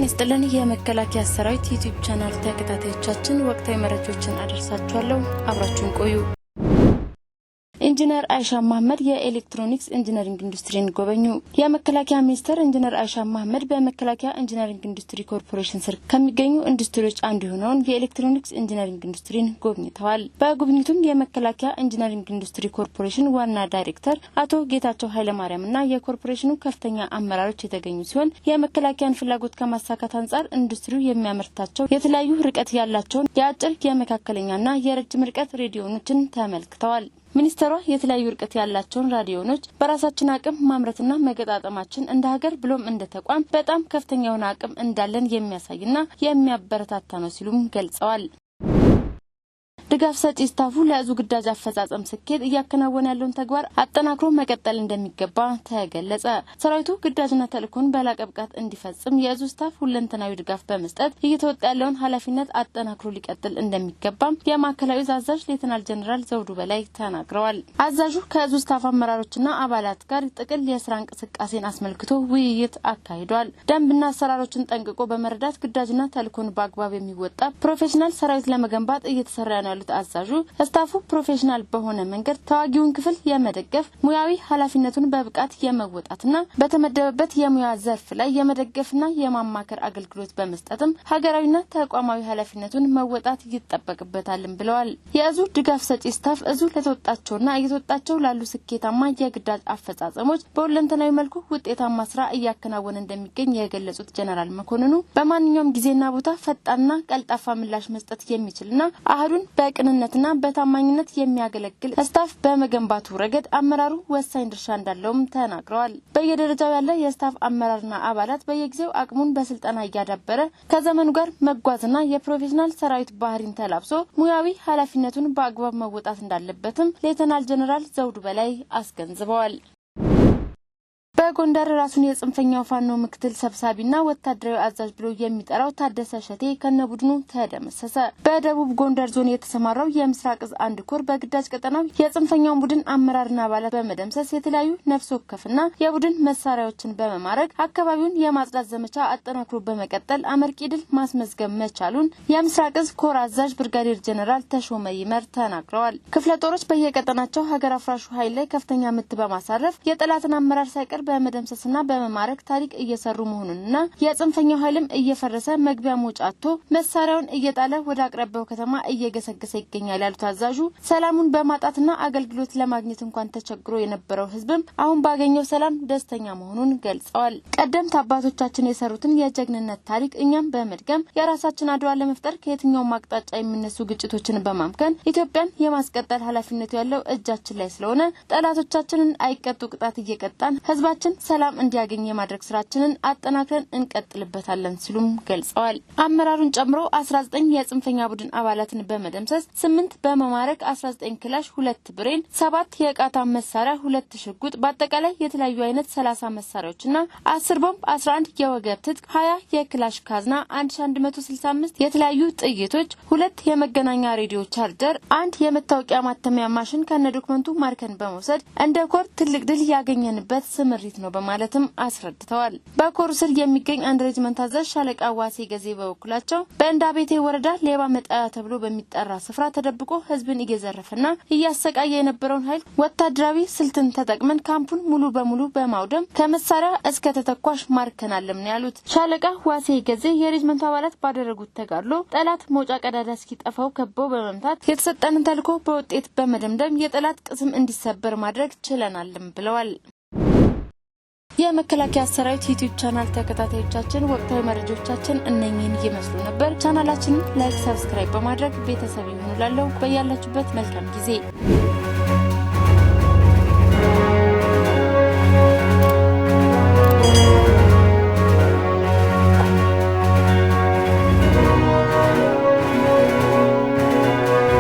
ይስጥልን የመከላከያ ሰራዊት ዩቲዩብ ቻናል ተከታታዮቻችን ወቅታዊ መረጃዎችን አደርሳችኋለሁ። አብራችሁን ቆዩ። ኢንጂነር አይሻ መሐመድ የኤሌክትሮኒክስ ኢንጂነሪንግ ኢንዱስትሪን ጎበኙ። የመከላከያ ሚኒስትር ኢንጂነር አይሻ መሐመድ በመከላከያ ኢንጂነሪንግ ኢንዱስትሪ ኮርፖሬሽን ስር ከሚገኙ ኢንዱስትሪዎች አንዱ የሆነውን የኤሌክትሮኒክስ ኢንጂነሪንግ ኢንዱስትሪን ጎብኝተዋል። በጉብኝቱም የመከላከያ ኢንጂነሪንግ ኢንዱስትሪ ኮርፖሬሽን ዋና ዳይሬክተር አቶ ጌታቸው ኃይለማርያምና የኮርፖሬሽኑ ከፍተኛ አመራሮች የተገኙ ሲሆን የመከላከያን ፍላጎት ከማሳካት አንጻር ኢንዱስትሪው የሚያመርታቸው የተለያዩ ርቀት ያላቸውን የአጭር የመካከለኛና የረጅም ርቀት ሬዲዮኖችን ተመልክተዋል። ሚኒስትሯ የተለያዩ ርቀት ያላቸውን ራዲዮኖች በራሳችን አቅም ማምረትና መገጣጠማችን እንደ ሀገር ብሎም እንደ ተቋም በጣም ከፍተኛ የሆነ አቅም እንዳለን የሚያሳይና የሚያበረታታ ነው ሲሉም ገልጸዋል። ድጋፍ ሰጪ ስታፉ ለእዙ ግዳጅ አፈጻጸም ስኬት እያከናወነ ያለውን ተግባር አጠናክሮ መቀጠል እንደሚገባ ተገለጸ። ሰራዊቱ ግዳጅና ተልእኮን በላቀ ብቃት እንዲፈጽም የእዙ ስታፍ ሁለንተናዊ ድጋፍ በመስጠት እየተወጣ ያለውን ኃላፊነት አጠናክሮ ሊቀጥል እንደሚገባም የማዕከላዊ እዝ አዛዥ ሌተናል ጀነራል ዘውዱ በላይ ተናግረዋል። አዛዡ ከእዙ ስታፍ አመራሮችና አባላት ጋር ጥቅል የስራ እንቅስቃሴን አስመልክቶ ውይይት አካሂዷል። ደንብና አሰራሮችን ጠንቅቆ በመረዳት ግዳጅና ተልእኮን በአግባብ የሚወጣ ፕሮፌሽናል ሰራዊት ለመገንባት እየተሰራ ነው አዛዡ ስታፉ ፕሮፌሽናል በሆነ መንገድ ተዋጊውን ክፍል የመደገፍ ሙያዊ ኃላፊነቱን በብቃት የመወጣትና በተመደበበት የሙያ ዘርፍ ላይ የመደገፍና የማማከር አገልግሎት በመስጠትም ሀገራዊና ተቋማዊ ኃላፊነቱን መወጣት ይጠበቅበታልም ብለዋል። የእዙ ድጋፍ ሰጪ ስታፍ እዙ ለተወጣቸውና እየተወጣቸው ላሉ ስኬታማ የግዳጅ አፈጻጸሞች በሁለንተናዊ መልኩ ውጤታማ ስራ እያከናወነ እንደሚገኝ የገለጹት ጀነራል መኮንኑ በማንኛውም ጊዜና ቦታ ፈጣንና ቀልጣፋ ምላሽ መስጠት የሚችልና አህዱን በቅንነትና በታማኝነት የሚያገለግል ስታፍ በመገንባቱ ረገድ አመራሩ ወሳኝ ድርሻ እንዳለውም ተናግረዋል። በየደረጃው ያለ የስታፍ አመራርና አባላት በየጊዜው አቅሙን በስልጠና እያዳበረ ከዘመኑ ጋር መጓዝና የፕሮፌሽናል ሰራዊት ባህሪን ተላብሶ ሙያዊ ኃላፊነቱን በአግባብ መወጣት እንዳለበትም ሌተናል ጀነራል ዘውዱ በላይ አስገንዝበዋል። በጎንደር ራሱን የጽንፈኛው ፋኖ ምክትል ሰብሳቢና ወታደራዊ አዛዥ ብሎ የሚጠራው ታደሰ ሸቴ ከነቡድኑ ተደመሰሰ። በደቡብ ጎንደር ዞን የተሰማራው የምስራቅ እዝ አንድ ኮር በግዳጅ ቀጠናው የጽንፈኛውን ቡድን አመራርና አባላት በመደምሰስ የተለያዩ ነፍስ ወከፍና የቡድን መሳሪያዎችን በመማረክ አካባቢውን የማጽዳት ዘመቻ አጠናክሮ በመቀጠል አመርቂ ድል ማስመዝገብ መቻሉን የምስራቅ እዝ ኮር አዛዥ ብርጋዴር ጀነራል ተሾመ ይመር ተናግረዋል። ክፍለ ጦሮች በየቀጠናቸው ሀገር አፍራሹ ኃይል ላይ ከፍተኛ ምት በማሳረፍ የጠላትን አመራር ሳይቀር በመደምሰስና በመማረክ ታሪክ እየሰሩ መሆኑንና የጽንፈኛው ኃይልም እየፈረሰ መግቢያ መውጫቶ መሳሪያውን እየጣለ ወደ አቅራቢያው ከተማ እየገሰገሰ ይገኛል ያሉት አዛዡ ሰላሙን በማጣትና አገልግሎት ለማግኘት እንኳን ተቸግሮ የነበረው ህዝብም አሁን ባገኘው ሰላም ደስተኛ መሆኑን ገልጸዋል። ቀደምት አባቶቻችን የሰሩትን የጀግንነት ታሪክ እኛም በመድገም የራሳችን አድዋ ለመፍጠር ከየትኛውም አቅጣጫ የሚነሱ ግጭቶችን በማምከን ኢትዮጵያን የማስቀጠል ኃላፊነቱ ያለው እጃችን ላይ ስለሆነ ጠላቶቻችንን አይቀጡ ቅጣት እየቀጣን ህዝባችን ሰላም እንዲያገኝ የማድረግ ስራችንን አጠናክረን እንቀጥልበታለን ሲሉም ገልጸዋል። አመራሩን ጨምሮ 19 የጽንፈኛ ቡድን አባላትን በመደምሰስ 8 በመማረክ 19 ክላሽ 2 ብሬን 7 የቃታ መሳሪያ 2 ሽጉጥ በአጠቃላይ የተለያዩ አይነት 30 መሳሪያዎችና 10 ቦምብ 11 የወገብ ትጥቅ 20 የክላሽ ካዝና 1165 የተለያዩ ጥይቶች 2 የመገናኛ ሬዲዮ ቻርጀር 1 የመታወቂያ ማተሚያ ማሽን ከነ ዶክመንቱ ማርከን በመውሰድ እንደ ኮር ትልቅ ድል ያገኘንበት ስምሪት ነው በማለትም አስረድተዋል። በኮር ስር የሚገኝ አንድ ሬጅመንት አዛዥ ሻለቃ ዋሴ ገዜ በበኩላቸው በእንዳቤቴ ወረዳ ሌባ መጣያ ተብሎ በሚጠራ ስፍራ ተደብቆ ህዝብን እየዘረፈና እያሰቃየ የነበረውን ኃይል ወታደራዊ ስልትን ተጠቅመን ካምፑን ሙሉ በሙሉ በማውደም ከመሳሪያ እስከ ተተኳሽ ማርከናልም ነው ያሉት። ሻለቃ ዋሴ ገዜ የሬጅመንቱ አባላት ባደረጉት ተጋድሎ ጠላት መውጫ ቀዳዳ እስኪጠፋው ከበው በመምታት የተሰጠንን ተልዕኮ በውጤት በመደምደም የጠላት ቅስም እንዲሰበር ማድረግ ችለናልም ብለዋል። የመከላከያ ሰራዊት ዩቲዩብ ቻናል ተከታታዮቻችን ወቅታዊ መረጃዎቻችን እነኚህን ይመስሉ ነበር። ቻናላችንን ላይክ፣ ሰብስክራይብ በማድረግ ቤተሰብ ይሁኑ። ላለው በያላችሁበት መልካም ጊዜ